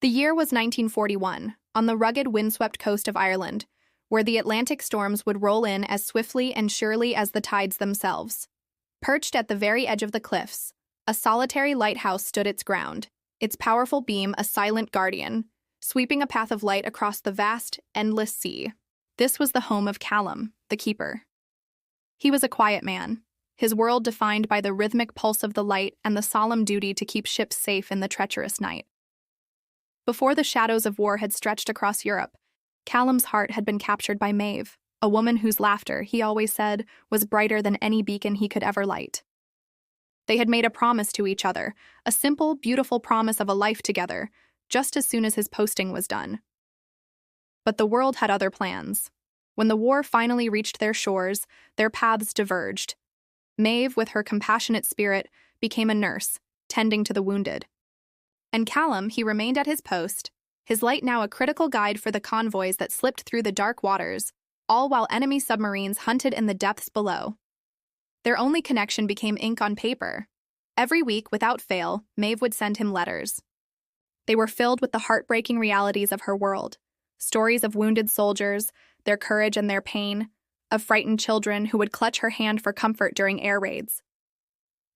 The year was 1941, on the rugged, windswept coast of Ireland, where the Atlantic storms would roll in as swiftly and surely as the tides themselves. Perched at the very edge of the cliffs, a solitary lighthouse stood its ground, its powerful beam a silent guardian, sweeping a path of light across the vast, endless sea. This was the home of Callum, the keeper. He was a quiet man, his world defined by the rhythmic pulse of the light and the solemn duty to keep ships safe in the treacherous night. Before the shadows of war had stretched across Europe, Callum's heart had been captured by Maeve, a woman whose laughter, he always said, was brighter than any beacon he could ever light. They had made a promise to each other, a simple, beautiful promise of a life together, just as soon as his posting was done. But the world had other plans. When the war finally reached their shores, their paths diverged. Maeve, with her compassionate spirit, became a nurse, tending to the wounded. And Callum, he remained at his post, his light now a critical guide for the convoys that slipped through the dark waters, all while enemy submarines hunted in the depths below. Their only connection became ink on paper. Every week, without fail, Maeve would send him letters. They were filled with the heartbreaking realities of her world, stories of wounded soldiers, their courage and their pain, of frightened children who would clutch her hand for comfort during air raids.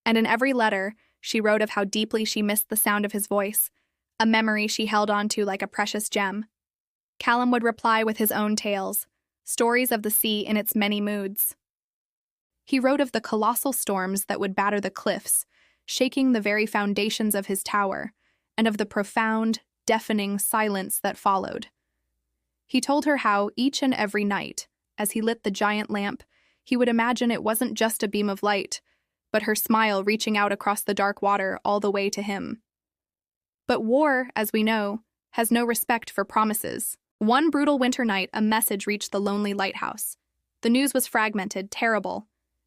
And in every letter, she wrote of how deeply she missed the sound of his voice, a memory she held on to like a precious gem. Callum would reply with his own tales, stories of the sea in its many moods. He wrote of the colossal storms that would batter the cliffs, shaking the very foundations of his tower, and of the profound, deafening silence that followed. He told her how, each and every night, as he lit the giant lamp, he would imagine it wasn't just a beam of light, but her smile reaching out across the dark water all the way to him. But war, as we know, has no respect for promises. One brutal winter night, a message reached the lonely lighthouse. The news was fragmented, terrible.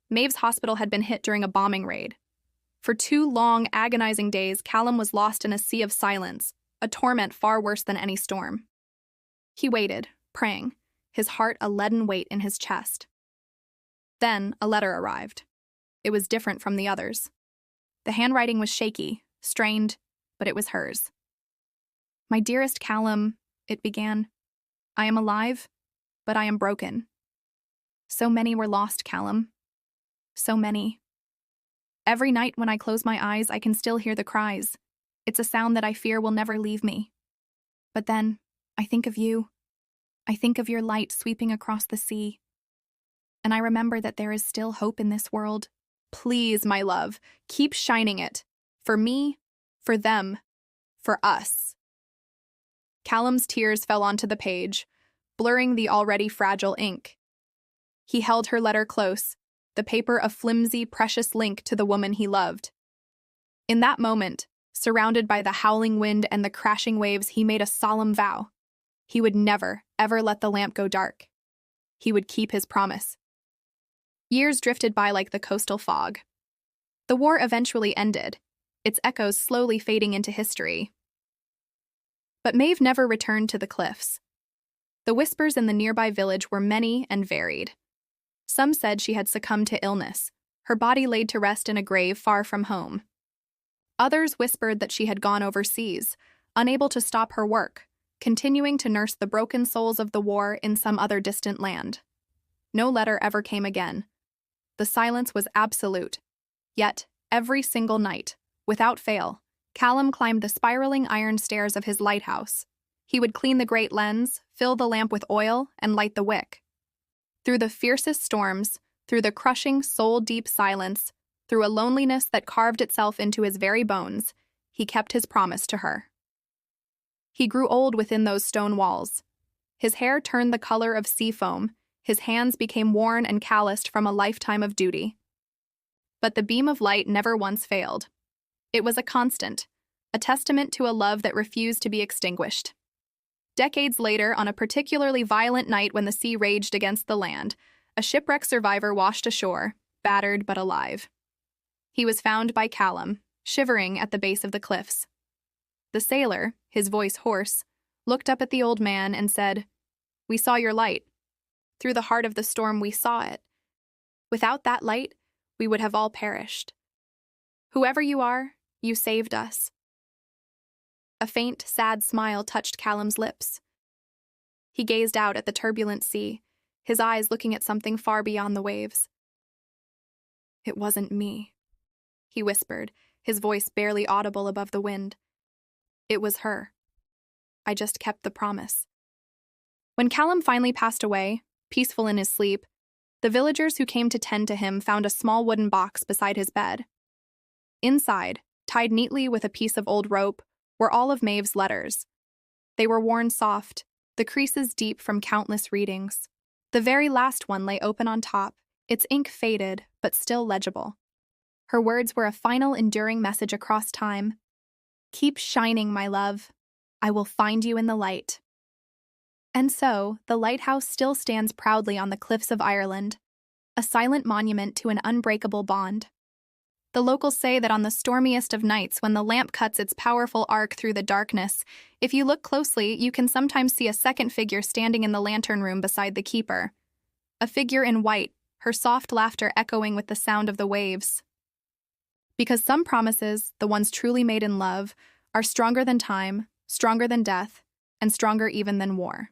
Maeve's hospital had been hit during a bombing raid. For 2 long, agonizing days, Callum was lost in a sea of silence, a torment far worse than any storm. He waited, praying, his heart a leaden weight in his chest. Then a letter arrived. It was different from the others. The handwriting was shaky, strained, but it was hers. "My dearest Callum," it began, "I am alive, but I am broken. So many were lost, Callum. So many. Every night when I close my eyes, I can still hear the cries. It's a sound that I fear will never leave me. But then, I think of you. I think of your light sweeping across the sea. And I remember that there is still hope in this world. Please, my love, keep shining it. For me, for them, for us." Callum's tears fell onto the page, blurring the already fragile ink. He held her letter close, the paper a flimsy, precious link to the woman he loved. In that moment, surrounded by the howling wind and the crashing waves, he made a solemn vow. He would never, ever let the lamp go dark. He would keep his promise. Years drifted by like the coastal fog. The war eventually ended, its echoes slowly fading into history. But Maeve never returned to the cliffs. The whispers in the nearby village were many and varied. Some said she had succumbed to illness, her body laid to rest in a grave far from home. Others whispered that she had gone overseas, unable to stop her work, continuing to nurse the broken souls of the war in some other distant land. No letter ever came again. The silence was absolute. Yet, every single night, without fail, Callum climbed the spiraling iron stairs of his lighthouse. He would clean the great lens, fill the lamp with oil, and light the wick. Through the fiercest storms, through the crushing, soul-deep silence, through a loneliness that carved itself into his very bones, he kept his promise to her. He grew old within those stone walls. His hair turned the color of sea foam, his hands became worn and calloused from a lifetime of duty. But the beam of light never once failed. It was a constant, a testament to a love that refused to be extinguished. Decades later, on a particularly violent night when the sea raged against the land, a shipwreck survivor washed ashore, battered but alive. He was found by Callum, shivering at the base of the cliffs. The sailor, his voice hoarse, looked up at the old man and said, "We saw your light. Through the heart of the storm we saw it. Without that light, we would have all perished. Whoever you are, you saved us." A faint, sad smile touched Callum's lips. He gazed out at the turbulent sea, his eyes looking at something far beyond the waves. "It wasn't me," he whispered, his voice barely audible above the wind. "It was her. I just kept the promise." When Callum finally passed away, peaceful in his sleep, the villagers who came to tend to him found a small wooden box beside his bed. Inside, tied neatly with a piece of old rope, were all of Maeve's letters. They were worn soft, the creases deep from countless readings. The very last one lay open on top, its ink faded, but still legible. Her words were a final enduring message across time. "Keep shining, my love. I will find you in the light." And so, the lighthouse still stands proudly on the cliffs of Ireland, a silent monument to an unbreakable bond. The locals say that on the stormiest of nights, when the lamp cuts its powerful arc through the darkness, if you look closely, you can sometimes see a second figure standing in the lantern room beside the keeper. A figure in white, her soft laughter echoing with the sound of the waves. Because some promises, the ones truly made in love, are stronger than time, stronger than death, and stronger even than war.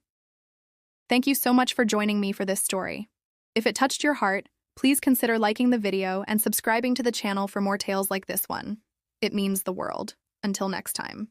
Thank you so much for joining me for this story. If it touched your heart, please consider liking the video and subscribing to the channel for more tales like this one. It means the world. Until next time.